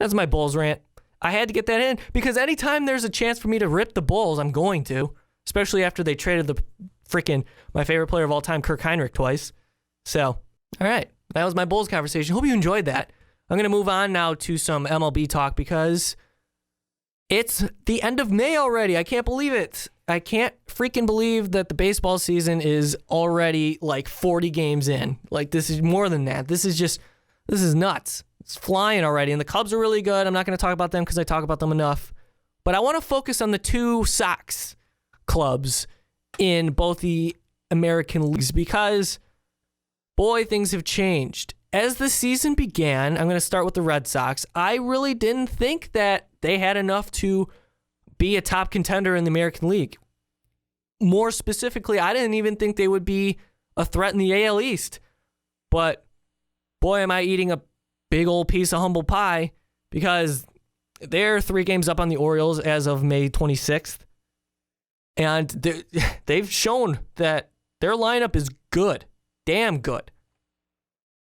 That's my Bulls rant. I had to get that in because anytime there's a chance for me to rip the Bulls, I'm going to, especially after they traded my favorite player of all time, Kirk Heinrich, twice. So, all right, that was my Bulls conversation. Hope you enjoyed that. I'm going to move on now to some MLB talk because it's the end of May already. I can't believe it. I can't freaking believe that the baseball season is already like 40 games in. Like, this is more than that. This is nuts. It's flying already, and the Cubs are really good. I'm not going to talk about them because I talk about them enough. But I want to focus on the two Sox clubs in both the American leagues because, boy, things have changed. As the season began, I'm going to start with the Red Sox. I really didn't think that they had enough to be a top contender in the American League. More specifically, I didn't even think they would be a threat in the AL East. But, boy, am I eating a big old piece of humble pie because they're 3 games up on the Orioles as of May 26th. And they've shown that their lineup is good, damn good.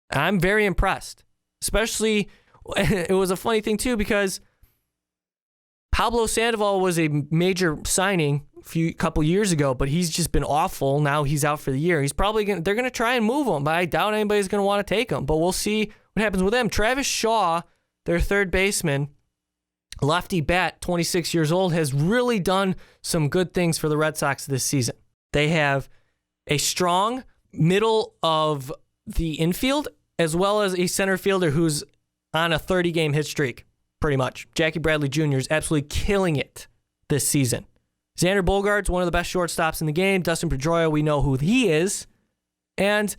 I'm very impressed. Especially, it was a funny thing too because Pablo Sandoval was a major signing a couple years ago, but he's just been awful. Now he's out for the year. They're going to try and move him, but I doubt anybody's going to want to take him. But we'll see what happens with them. Travis Shaw, their third baseman, lefty bat, 26 years old, has really done some good things for the Red Sox this season. They have a strong middle of the infield as well as a center fielder who's on a 30-game hit streak, pretty much. Jackie Bradley Jr. is absolutely killing it this season. Xander Bogaerts, one of the best shortstops in the game. Dustin Pedroia, we know who he is. And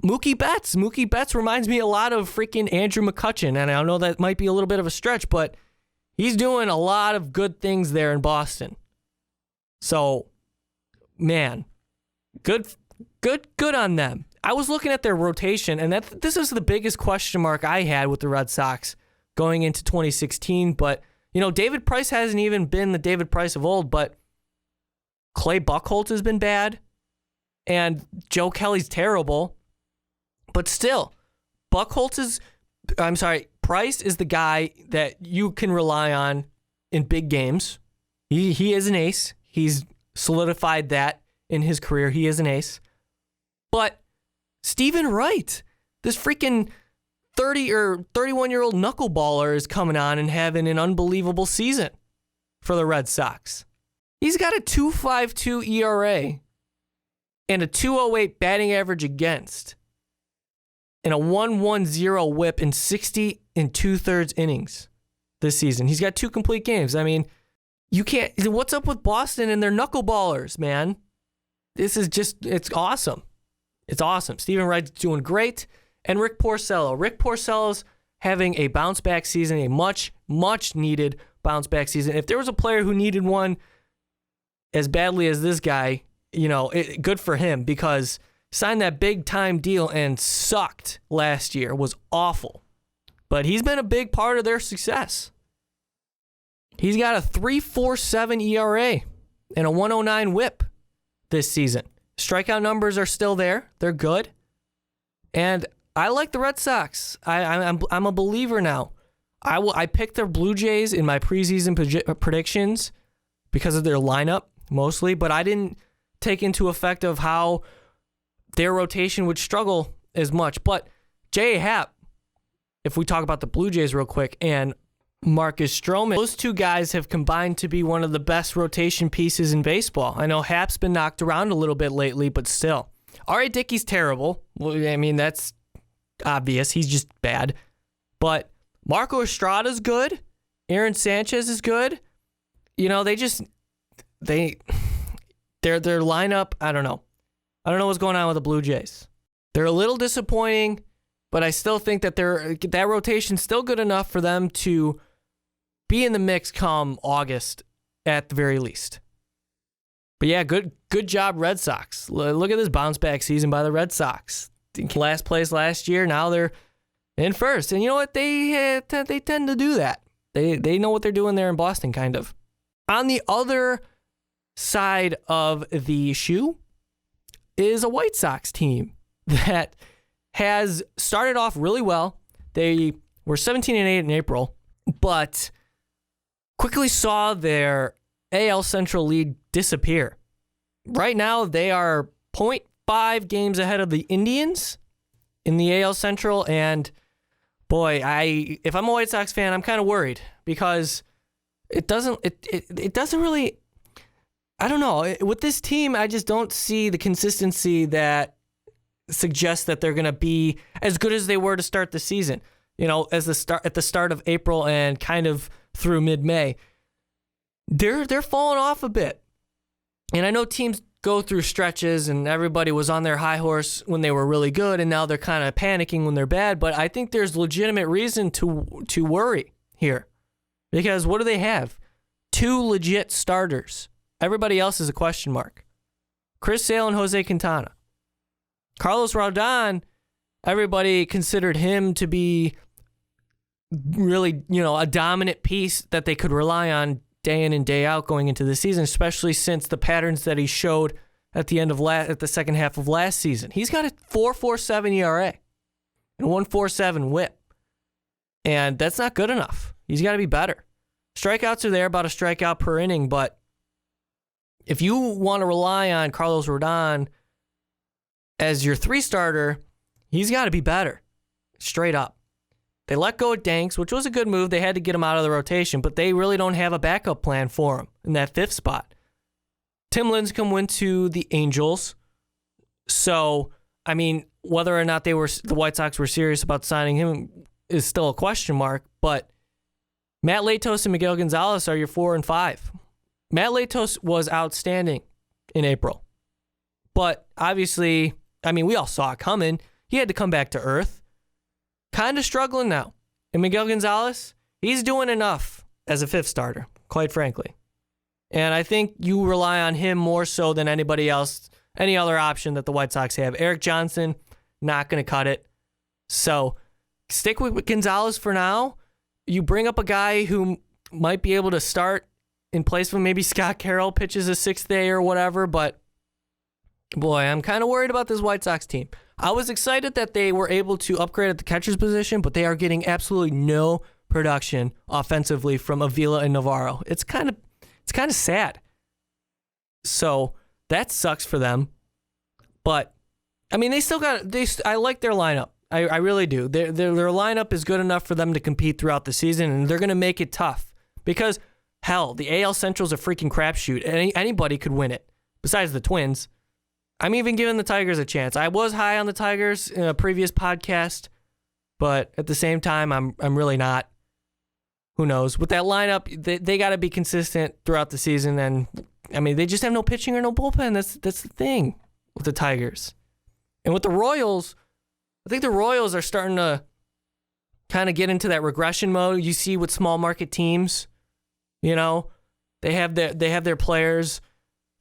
Mookie Betts. Mookie Betts reminds me a lot of freaking Andrew McCutchen, and I know that might be a little bit of a stretch, but he's doing a lot of good things there in Boston. So, man, good on them. I was looking at their rotation, and this is the biggest question mark I had with the Red Sox going into 2016. But, David Price hasn't even been the David Price of old, but Clay Buchholz has been bad, and Joe Kelly's terrible. But still, Price is the guy that you can rely on in big games. He is an ace. He's solidified that in his career. He is an ace. But Stephen Wright, this freaking 30 or 31-year-old knuckleballer is coming on and having an unbelievable season for the Red Sox. He's got a 2.52 ERA and a 2.08 batting average against and a 1.10 whip in 60 2/3 innings this season. He's got 2 complete games. I mean, you can't. What's up with Boston and their knuckleballers, man? It's awesome. It's awesome. Stephen Wright's doing great. And Rick Porcello's having a bounce back season, a much, much needed bounce back season. If there was a player who needed one as badly as this guy, good for him because signed that big time deal and sucked last year, was awful. But he's been a big part of their success. He's got a 3.47 ERA and a 1.09 whip this season. Strikeout numbers are still there. They're good. And I like the Red Sox. I'm a believer now. I picked their Blue Jays in my preseason predictions because of their lineup mostly, but I didn't take into effect of how their rotation would struggle as much. But J.A. Happ, if we talk about the Blue Jays real quick, and Marcus Stroman, those two guys have combined to be one of the best rotation pieces in baseball. I know Happ's been knocked around a little bit lately, but still. R.A. Dickey's terrible. Well, I mean, that's obvious. He's just bad. But Marco Estrada's good. Aaron Sanchez is good. Their lineup, I don't know. I don't know what's going on with the Blue Jays. They're a little disappointing, but I still think that that rotation's still good enough for them to be in the mix come August at the very least. But yeah, good job, Red Sox. Look at this bounce back season by the Red Sox. Last place last year, now they're in first. And you know what? They tend to do that. They know what they're doing there in Boston, kind of. On the other side of the shoe is a White Sox team that has started off really well. They were 17-8 in April. but quickly saw their AL Central lead disappear. Right now, they are 0.5 games ahead of the Indians in the AL Central, and boy, if I'm a White Sox fan, I'm kind of worried because it doesn't really, I don't know. With this team, I just don't see the consistency that suggests that they're going to be as good as they were to start the season. At the start of April and kind of through mid-May. They're falling off a bit. And I know teams go through stretches and everybody was on their high horse when they were really good and now they're kind of panicking when they're bad, but I think there's legitimate reason to worry here. Because what do they have? 2 legit starters. Everybody else is a question mark. Chris Sale and Jose Quintana. Carlos Rodon, everybody considered him to be really, a dominant piece that they could rely on day in and day out going into the season, especially since the patterns that he showed at the end of at the second half of last season. He's got a 4.47 ERA and 1.47 WHIP, and that's not good enough. He's got to be better. Strikeouts are there, about a strikeout per inning, but if you want to rely on Carlos Rodon as your 3 starter, he's got to be better, straight up. They let go of Danks, which was a good move. They had to get him out of the rotation, but they really don't have a backup plan for him in that 5th spot. Tim Lincecum went to the Angels. So, whether or not the White Sox were serious about signing him is still a question mark, but Matt Latos and Miguel Gonzalez are your 4 and 5. Matt Latos was outstanding in April, but obviously, we all saw it coming. He had to come back to earth. Kind of struggling now. And Miguel Gonzalez, he's doing enough as a 5th starter, quite frankly. And I think you rely on him more so than anybody else, any other option that the White Sox have. Eric Johnson, not going to cut it. So stick with Gonzalez for now. You bring up a guy who might be able to start in place of maybe Scott Carroll pitches a 6th day or whatever, but boy, I'm kind of worried about this White Sox team. I was excited that they were able to upgrade at the catcher's position, but they are getting absolutely no production offensively from Avila and Navarro. It's kind of sad. So that sucks for them. But they still I like their lineup. I really do. Their lineup is good enough for them to compete throughout the season, and they're going to make it tough because hell, the AL Central's a freaking crapshoot. Anybody could win it besides the Twins. I'm even giving the Tigers a chance. I was high on the Tigers in a previous podcast, but at the same time, I'm really not. Who knows? With that lineup, they got to be consistent throughout the season, and they just have no pitching or no bullpen. That's the thing with the Tigers. And with the Royals, I think the Royals are starting to kind of get into that regression mode you see with small market teams. They have their players,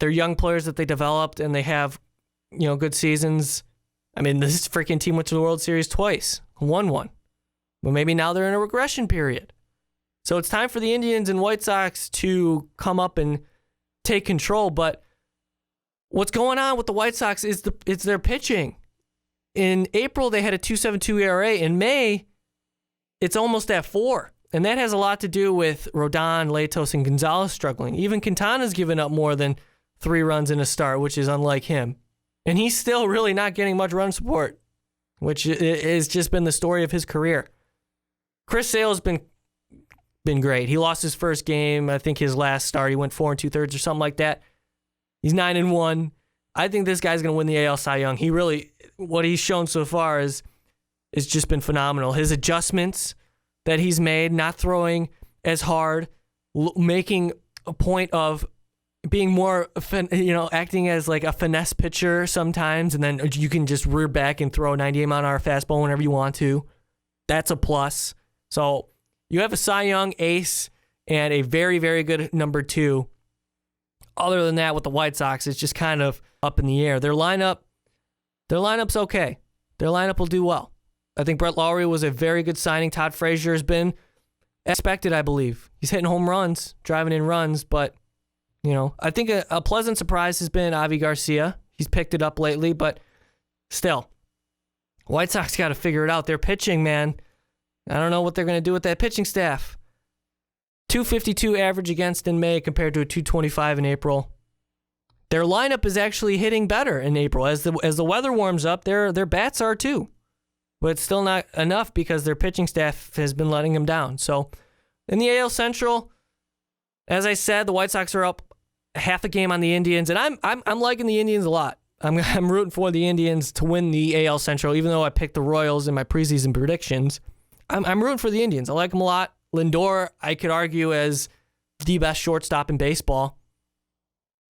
their young players that they developed, and they have good seasons. This freaking team went to the World Series twice, won one. But maybe now they're in a regression period. So it's time for the Indians and White Sox to come up and take control. But what's going on with the White Sox is it's their pitching. In April, they had a 2.72 ERA. In May, it's almost at 4. And that has a lot to do with Rodon, Latos, and Gonzalez struggling. Even Quintana's given up more than 3 runs in a start, which is unlike him. And he's still really not getting much run support, which has just been the story of his career. Chris Sale's been great. He lost his first game. I think his last start, he went 4 2/3 or something like that. He's 9-1. I think this guy's going to win the AL Cy Young. What he's shown so far is just been phenomenal. His adjustments that he's made, not throwing as hard, making a point of being more, acting as like a finesse pitcher sometimes, and then you can just rear back and throw a 98-mile-an-hour fastball whenever you want to. That's a plus. So you have a Cy Young ace and a very, very good number 2. Other than that, with the White Sox, it's just kind of up in the air. Their lineup's okay. Their lineup will do well. I think Brett Lowry was a very good signing. Todd Frazier has been expected, I believe. He's hitting home runs, driving in runs, but I think a pleasant surprise has been Avi Garcia. He's picked it up lately, but still, White Sox got to figure it out. Their pitching, man, I don't know what they're going to do with that pitching staff. 252 average against in May compared to a 225 in April. Their lineup is actually hitting better in April. As the weather warms up, their bats are too. But it's still not enough because their pitching staff has been letting them down. So in the AL Central, as I said, the White Sox are up half a game on the Indians, and I'm liking the Indians a lot. I'm rooting for the Indians to win the AL Central, even though I picked the Royals in my preseason predictions. I'm rooting for the Indians. I like them a lot. Lindor, I could argue, as the best shortstop in baseball.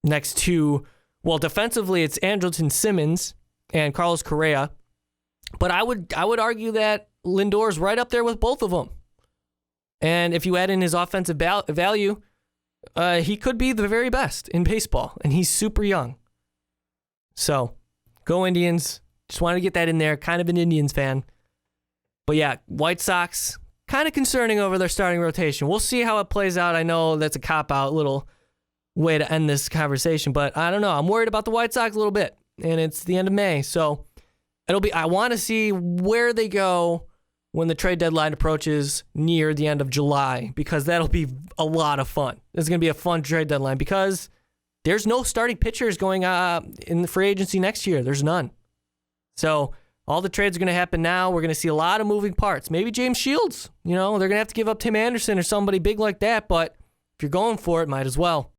Next to, well, defensively, it's Andrelton Simmons and Carlos Correa. But I would argue that Lindor's right up there with both of them. And if you add in his offensive value, he could be the very best in baseball. And he's super young. So, go Indians. Just wanted to get that in there. Kind of an Indians fan. But yeah, White Sox, kind of concerning over their starting rotation. We'll see how it plays out. I know that's a cop-out little way to end this conversation, but I don't know. I'm worried about the White Sox a little bit, and it's the end of May, so I want to see where they go when the trade deadline approaches near the end of July, because that'll be a lot of fun. It's going to be a fun trade deadline because there's no starting pitchers going in the free agency next year. There's none. So all the trades are going to happen now. We're going to see a lot of moving parts. Maybe James Shields. They're going to have to give up Tim Anderson or somebody big like that, but if you're going for it, might as well.